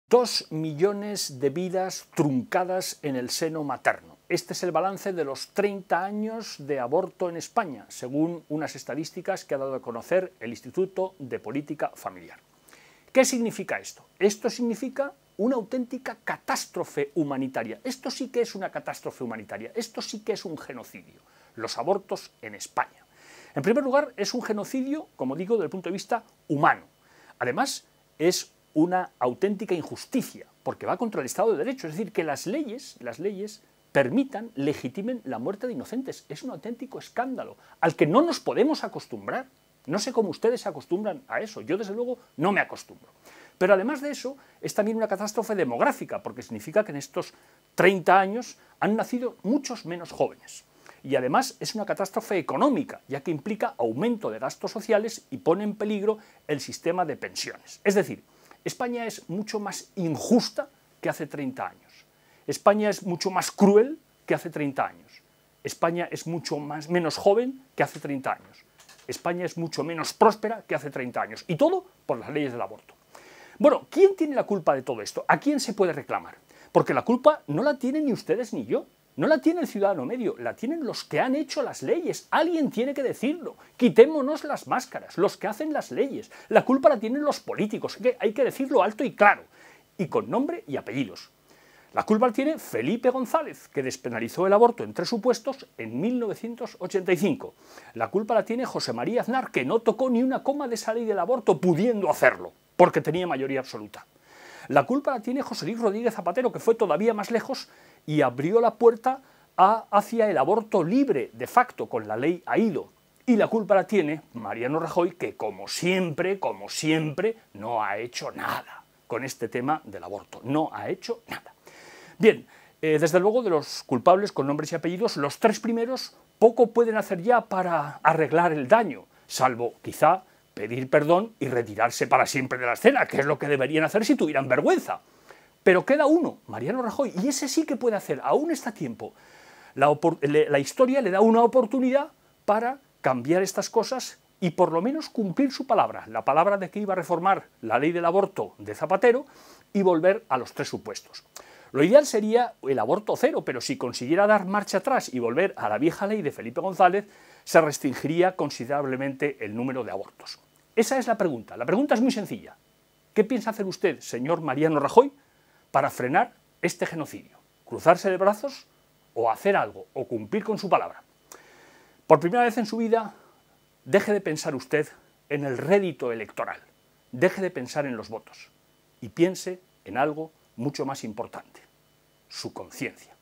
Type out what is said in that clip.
2 millones de vidas truncadas en el seno materno. Este es el balance de los 30 años de aborto en España, según unas estadísticas que ha dado a conocer el Instituto de Política Familiar. ¿Qué significa esto? Esto significa una auténtica catástrofe humanitaria. Esto sí que es una catástrofe humanitaria, esto sí que es un genocidio, los abortos en España. En primer lugar, es un genocidio, como digo, desde el punto de vista humano. Además, es una auténtica injusticia, porque va contra el Estado de Derecho, es decir, que las leyes permitan, legitimen la muerte de inocentes. Es un auténtico escándalo, al que no nos podemos acostumbrar. No sé cómo ustedes se acostumbran a eso, yo desde luego no me acostumbro. Pero además de eso, es también una catástrofe demográfica, porque significa que en estos 30 años han nacido muchos menos jóvenes. Y además es una catástrofe económica, ya que implica aumento de gastos sociales y pone en peligro el sistema de pensiones. Es decir, España es mucho más injusta que hace 30 años. España es mucho más cruel que hace 30 años. España es mucho menos joven que hace 30 años. España es mucho menos próspera que hace 30 años. Y todo por las leyes del aborto. Bueno, ¿quién tiene la culpa de todo esto? ¿A quién se puede reclamar? Porque la culpa no la tienen ni ustedes ni yo. No la tiene el ciudadano medio, la tienen los que han hecho las leyes. Alguien tiene que decirlo. Quitémonos las máscaras, los que hacen las leyes. La culpa la tienen los políticos, que hay que decirlo alto y claro, y con nombre y apellidos. La culpa la tiene Felipe González, que despenalizó el aborto en 3 supuestos en 1985. La culpa la tiene José María Aznar, que no tocó ni una coma de esa ley del aborto, pudiendo hacerlo, porque tenía mayoría absoluta. La culpa la tiene José Luis Rodríguez Zapatero, que fue todavía más lejos y abrió la puerta hacia el aborto libre, de facto, con la ley AILO. Y la culpa la tiene Mariano Rajoy, que como siempre, no ha hecho nada con este tema del aborto. No ha hecho nada. Bien, desde luego de los culpables con nombres y apellidos, los 3 primeros poco pueden hacer ya para arreglar el daño, salvo quizá pedir perdón y retirarse para siempre de la escena, que es lo que deberían hacer si tuvieran vergüenza. Pero queda uno, Mariano Rajoy, y ese sí que puede hacer, aún está a tiempo. La historia le da una oportunidad para cambiar estas cosas y por lo menos cumplir su palabra, la palabra de que iba a reformar la ley del aborto de Zapatero y volver a los 3 supuestos. Lo ideal sería el aborto cero, pero si consiguiera dar marcha atrás y volver a la vieja ley de Felipe González, se restringiría considerablemente el número de abortos. Esa es la pregunta. La pregunta es muy sencilla. ¿Qué piensa hacer usted, señor Mariano Rajoy, para frenar este genocidio? ¿Cruzarse de brazos o hacer algo, o cumplir con su palabra? Por primera vez en su vida, deje de pensar usted en el rédito electoral, deje de pensar en los votos y piense en algo mucho más importante, su conciencia.